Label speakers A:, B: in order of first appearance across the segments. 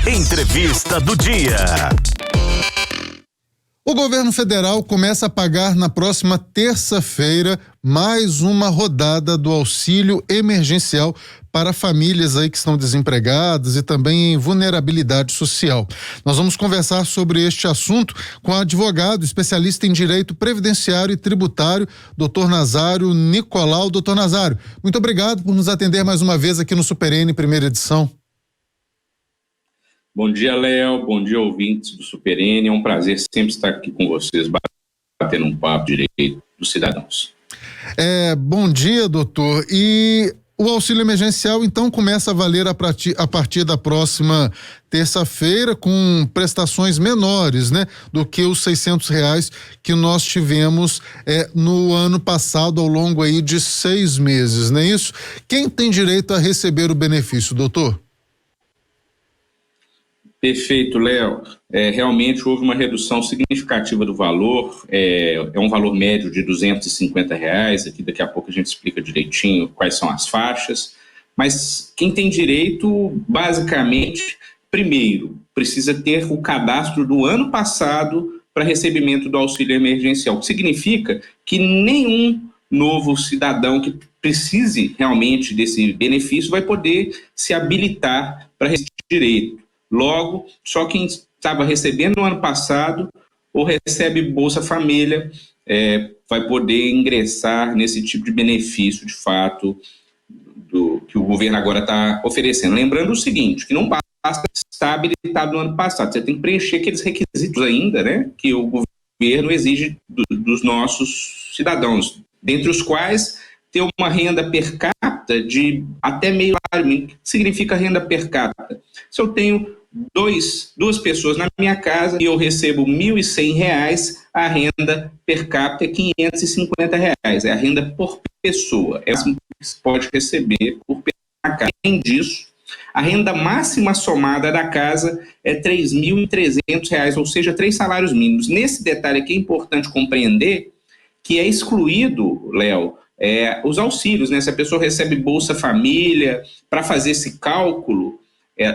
A: Entrevista do dia.
B: O governo federal começa a pagar na próxima terça-feira mais uma rodada do auxílio emergencial para famílias aí que estão desempregadas e também em vulnerabilidade social. Nós vamos conversar sobre este assunto com o advogado, especialista em direito previdenciário e tributário, Dr. Nazário Nicolau. Dr. Nazário, muito obrigado por nos atender mais uma vez aqui no Super N, primeira edição.
C: Bom dia, Léo. Bom dia, ouvintes do Super N. É um prazer sempre estar aqui com vocês, batendo um papo de direito dos cidadãos.
B: Bom dia, doutor. E o auxílio emergencial, então, começa a valer a partir da próxima terça-feira, com prestações menores, né, do que os R$600 que nós tivemos no ano passado, ao longo aí de 6 meses, não é isso? Quem tem direito a receber o benefício, doutor?
C: Perfeito, Léo. Realmente houve uma redução significativa do valor, é um valor médio de R$250, aqui daqui a pouco a gente explica direitinho quais são as faixas, mas quem tem direito, basicamente, primeiro, precisa ter o cadastro do ano passado para recebimento do auxílio emergencial, o que significa que nenhum novo cidadão que precise realmente desse benefício vai poder se habilitar para receber direito. Logo, só quem estava recebendo no ano passado ou recebe Bolsa Família vai poder ingressar nesse tipo de benefício, de fato, que o governo agora está oferecendo. Lembrando o seguinte, que não basta estar habilitado no ano passado, você tem que preencher aqueles requisitos ainda, né, que o governo exige dos nossos cidadãos, dentre os quais ter uma renda per capita de até meio salário mínimo. O que significa renda per capita? Se eu tenho duas pessoas na minha casa e eu recebo R$1.100, a renda per capita é R$550, é a renda por pessoa, é o que você pode receber por pessoa na casa. Além disso, a renda máxima somada da casa é R$3.300, ou seja, 3 salários mínimos. Nesse detalhe aqui é importante compreender que é excluído, Léo, os auxílios, né? Se a pessoa recebe Bolsa Família, para fazer esse cálculo,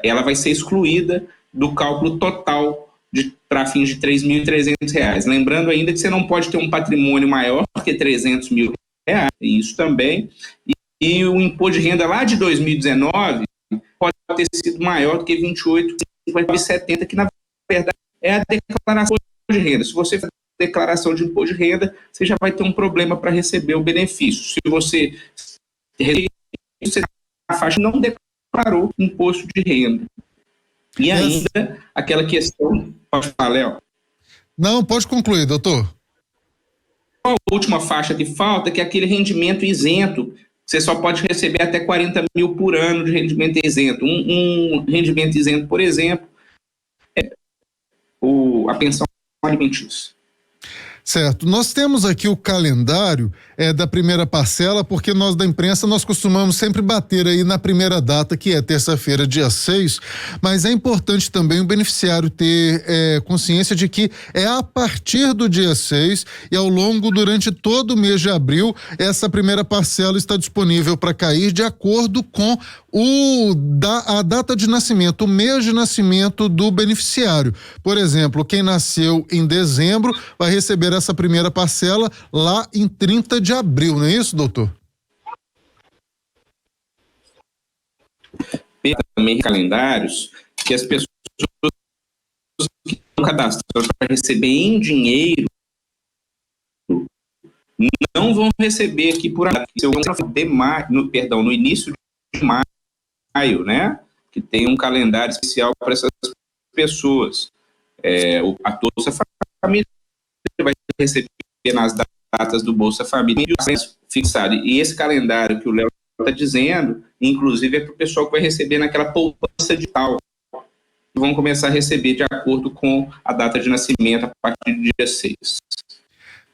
C: ela vai ser excluída do cálculo total para fins de R$3.300. Lembrando ainda que você não pode ter um patrimônio maior que R$300 mil, isso também, e o imposto de renda lá de 2019 pode ter sido maior do que 28.570, que na verdade é a declaração de renda. Se você fizer a declaração de imposto de renda, você já vai ter um problema para receber o benefício. Se você a faixa não declarou imposto de renda. E ainda aquela questão... Pode falar, Léo?
B: Não, pode concluir, doutor.
C: A última faixa que falta, que é aquele rendimento isento. Você só pode receber até 40 mil por ano de rendimento isento. Um rendimento isento, por exemplo, é a pensão alimentícia.
B: Certo, nós temos aqui o calendário da primeira parcela, porque nós da imprensa nós costumamos sempre bater aí na primeira data, que é terça-feira, dia 6, mas é importante também o beneficiário ter consciência de que é a partir do dia 6 e ao longo, durante todo o mês de abril, essa primeira parcela está disponível para cair de acordo com a data de nascimento, o mês de nascimento do beneficiário. Por exemplo, quem nasceu em dezembro vai receber essa primeira parcela lá em 30 de abril, não é isso, doutor?
C: Também calendários que as pessoas que estão cadastradas para receber em dinheiro não vão receber aqui por no início de maio, né? Que tem um calendário especial para essas pessoas. A Bolsa Família vai receber nas datas do Bolsa Família fixado. E esse calendário que o Léo está dizendo, inclusive, é para o pessoal que vai receber naquela poupança digital. Vão começar a receber de acordo com a data de nascimento a partir do dia 6.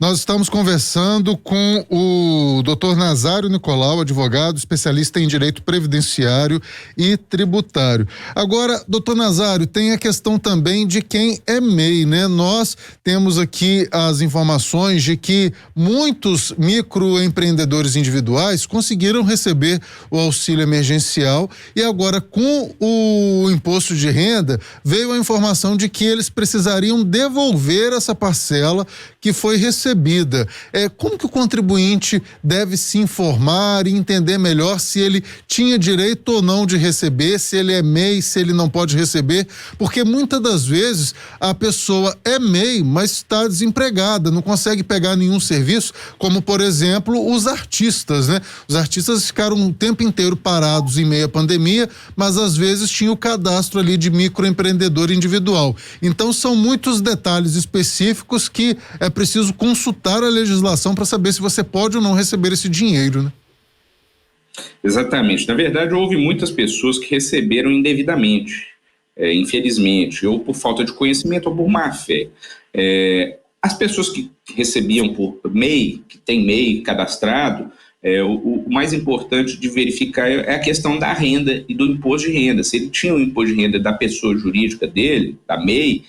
B: Nós estamos conversando com o Dr. Nazário Nicolau, advogado, especialista em direito previdenciário e tributário. Agora, doutor Nazário, tem a questão também de quem é MEI, né? Nós temos aqui as informações de que muitos microempreendedores individuais conseguiram receber o auxílio emergencial e agora com o imposto de renda veio a informação de que eles precisariam devolver essa parcela que foi recebida. Como que o contribuinte deve se informar e entender melhor se ele tinha direito ou não de receber, se ele é MEI, se ele não pode receber? Porque muitas das vezes a pessoa é MEI, mas está desempregada, não consegue pegar nenhum serviço, como por exemplo os artistas, né? Os artistas ficaram um tempo inteiro parados em meio à pandemia, mas às vezes tinha o cadastro ali de microempreendedor individual. Então são muitos detalhes específicos que é preciso consultar a legislação para saber se você pode ou não receber esse dinheiro, né?
C: Exatamente. Na verdade, houve muitas pessoas que receberam indevidamente, infelizmente, ou por falta de conhecimento ou por má fé. As pessoas que recebiam por MEI, que tem MEI cadastrado, o mais importante de verificar é a questão da renda e do imposto de renda. Se ele tinha o imposto de renda da pessoa jurídica dele, da MEI,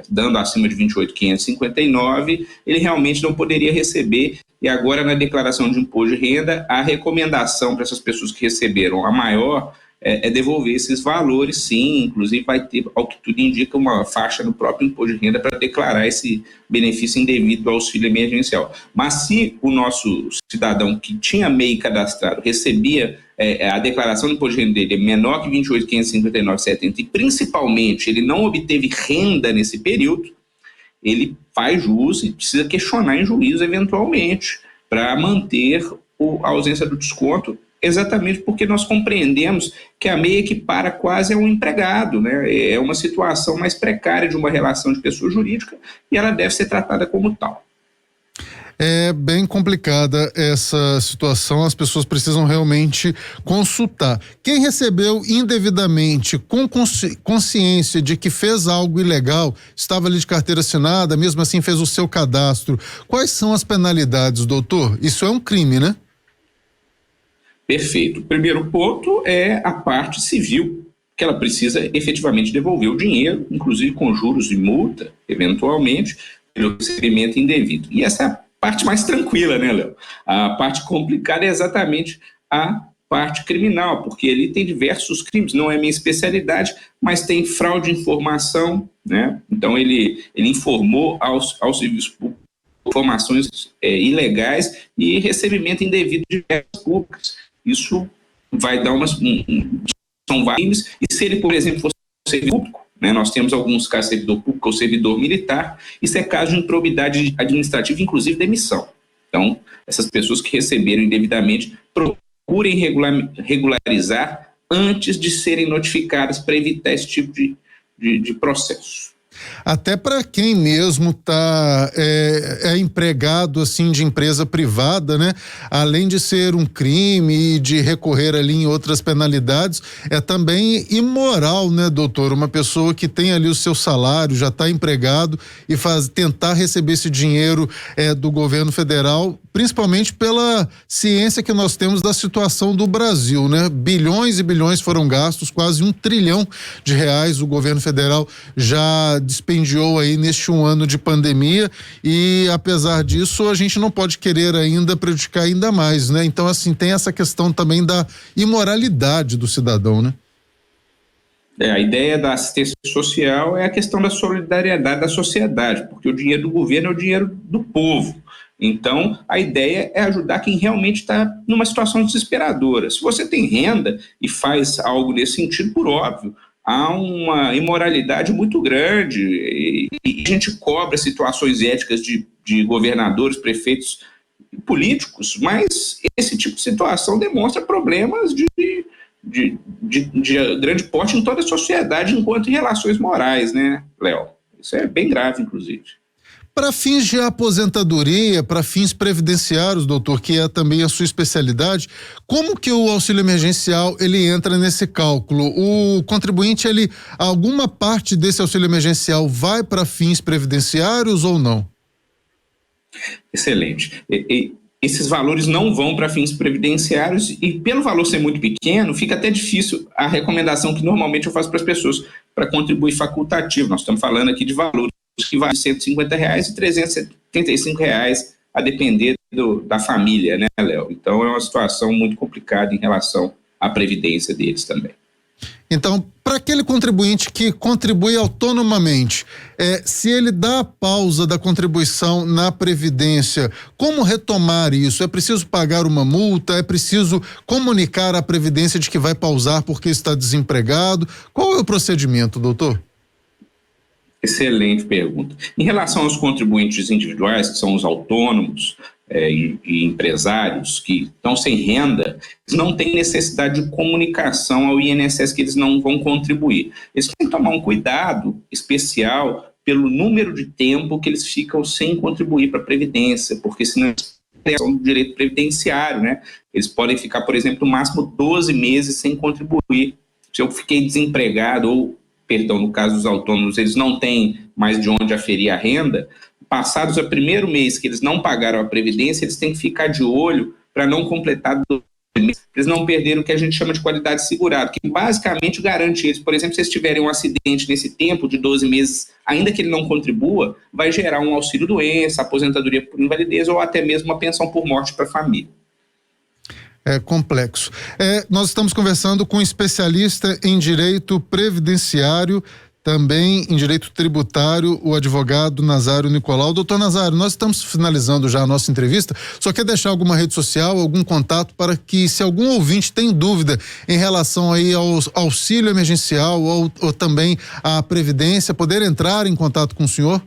C: dando acima de 28.559, ele realmente não poderia receber. E agora, na declaração de imposto de renda, a recomendação para essas pessoas que receberam a maior é devolver esses valores, sim. Inclusive vai ter, ao que tudo indica, uma faixa no próprio imposto de renda para declarar esse benefício indevido do auxílio emergencial. Mas se o nosso cidadão que tinha MEI cadastrado recebia a declaração do imposto de renda dele é menor que 28.559,70 e principalmente ele não obteve renda nesse período, ele faz jus e precisa questionar em juízo eventualmente para manter a ausência do desconto, exatamente porque nós compreendemos que a MEI equipara quase a um empregado, né? É uma situação mais precária de uma relação de pessoa jurídica e ela deve ser tratada como tal.
B: É bem complicada essa situação, as pessoas precisam realmente consultar. Quem recebeu indevidamente, com consciência de que fez algo ilegal, estava ali de carteira assinada, mesmo assim fez o seu cadastro, quais são as penalidades, doutor? Isso é um crime, né?
C: Perfeito. O primeiro ponto é a parte civil, que ela precisa efetivamente devolver o dinheiro, inclusive com juros e multa, eventualmente, pelo recebimento indevido. E essa é a parte mais tranquila, né, Léo? A parte complicada é exatamente a parte criminal, porque ele tem diversos crimes, não é minha especialidade, mas tem fraude de informação, né? Então ele informou aos serviços públicos informações ilegais e recebimento indevido de verbas públicas. Isso vai dar são vários crimes, e se ele, por exemplo, fosse servidor público, né, nós temos alguns casos de servidor público ou servidor militar, isso é caso de improbidade administrativa, inclusive demissão. Então, essas pessoas que receberam indevidamente, procurem regularizar antes de serem notificadas para evitar esse tipo de processo.
B: Até para quem mesmo tá empregado assim de empresa privada, né? Além de ser um crime e de recorrer ali em outras penalidades, é também imoral, né, doutor? Uma pessoa que tem ali o seu salário, já está empregado e tentar receber esse dinheiro do governo federal, principalmente pela ciência que nós temos da situação do Brasil, né? Bilhões e bilhões foram gastos, quase R$1 trilhão o governo federal já dispendiou aí neste um ano de pandemia e apesar disso a gente não pode querer ainda prejudicar ainda mais, né? Então assim, tem essa questão também da imoralidade do cidadão, né?
C: A ideia da assistência social é a questão da solidariedade da sociedade, porque o dinheiro do governo é o dinheiro do povo. Então, a ideia é ajudar quem realmente está numa situação desesperadora. Se você tem renda e faz algo nesse sentido, por óbvio, há uma imoralidade muito grande e a gente cobra situações éticas de governadores, prefeitos e políticos, mas esse tipo de situação demonstra problemas de grande porte em toda a sociedade enquanto em relações morais, né, Léo? Isso é bem grave, inclusive.
B: Para fins de aposentadoria, para fins previdenciários, doutor, que é também a sua especialidade, como que o auxílio emergencial ele entra nesse cálculo? O contribuinte, alguma parte desse auxílio emergencial vai para fins previdenciários ou não?
C: Excelente. Esses valores não vão para fins previdenciários e, pelo valor ser muito pequeno, fica até difícil a recomendação que normalmente eu faço para as pessoas para contribuir facultativo. Nós estamos falando aqui de valores que vão de R$150 e R$375, a depender da família, né, Léo? Então é uma situação muito complicada em relação à previdência deles também.
B: Então, para aquele contribuinte que contribui autonomamente, se ele dá a pausa da contribuição na Previdência, como retomar isso? É preciso pagar uma multa? É preciso comunicar à Previdência de que vai pausar porque está desempregado? Qual é o procedimento, doutor?
C: Excelente pergunta. Em relação aos contribuintes individuais, que são os autônomos e empresários que estão sem renda, eles não têm necessidade de comunicação ao INSS que eles não vão contribuir. Eles têm que tomar um cuidado especial pelo número de tempo que eles ficam sem contribuir para a Previdência, porque senão eles têm direito previdenciário, né? Eles podem ficar, por exemplo, no máximo 12 meses sem contribuir. Se eu fiquei desempregado ou no caso dos autônomos, eles não têm mais de onde aferir a renda, passados o primeiro mês que eles não pagaram a Previdência, eles têm que ficar de olho para não completar 12 meses, para eles não perderem o que a gente chama de qualidade segurada, que basicamente garante eles, por exemplo, se eles tiverem um acidente nesse tempo de 12 meses, ainda que ele não contribua, vai gerar um auxílio-doença, aposentadoria por invalidez ou até mesmo uma pensão por morte para a família.
B: É complexo. Nós estamos conversando com um especialista em direito previdenciário, também em direito tributário, o advogado Nazário Nicolau. Doutor Nazário, nós estamos finalizando já a nossa entrevista, só quer deixar alguma rede social, algum contato para que, se algum ouvinte tem dúvida em relação aí ao auxílio emergencial ou também à previdência, poder entrar em contato com o senhor?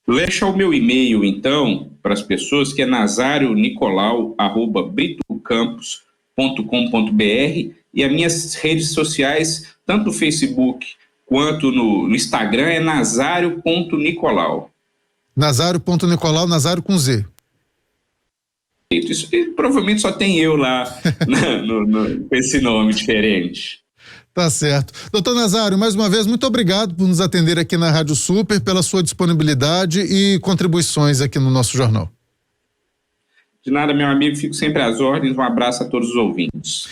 C: Deixa o meu e-mail, então, para as pessoas, que é nazarionicolau@britocampos.com.br, e as minhas redes sociais, tanto no Facebook quanto no Instagram, é nazario.nicolau.
B: Nazario.nicolau, Nazário com Z.
C: Isso provavelmente só tem eu lá com esse nome diferente.
B: Tá certo. Doutor Nazário, mais uma vez, muito obrigado por nos atender aqui na Rádio Super, pela sua disponibilidade e contribuições aqui no nosso jornal.
C: De nada, meu amigo, fico sempre às ordens. Um abraço a todos os ouvintes.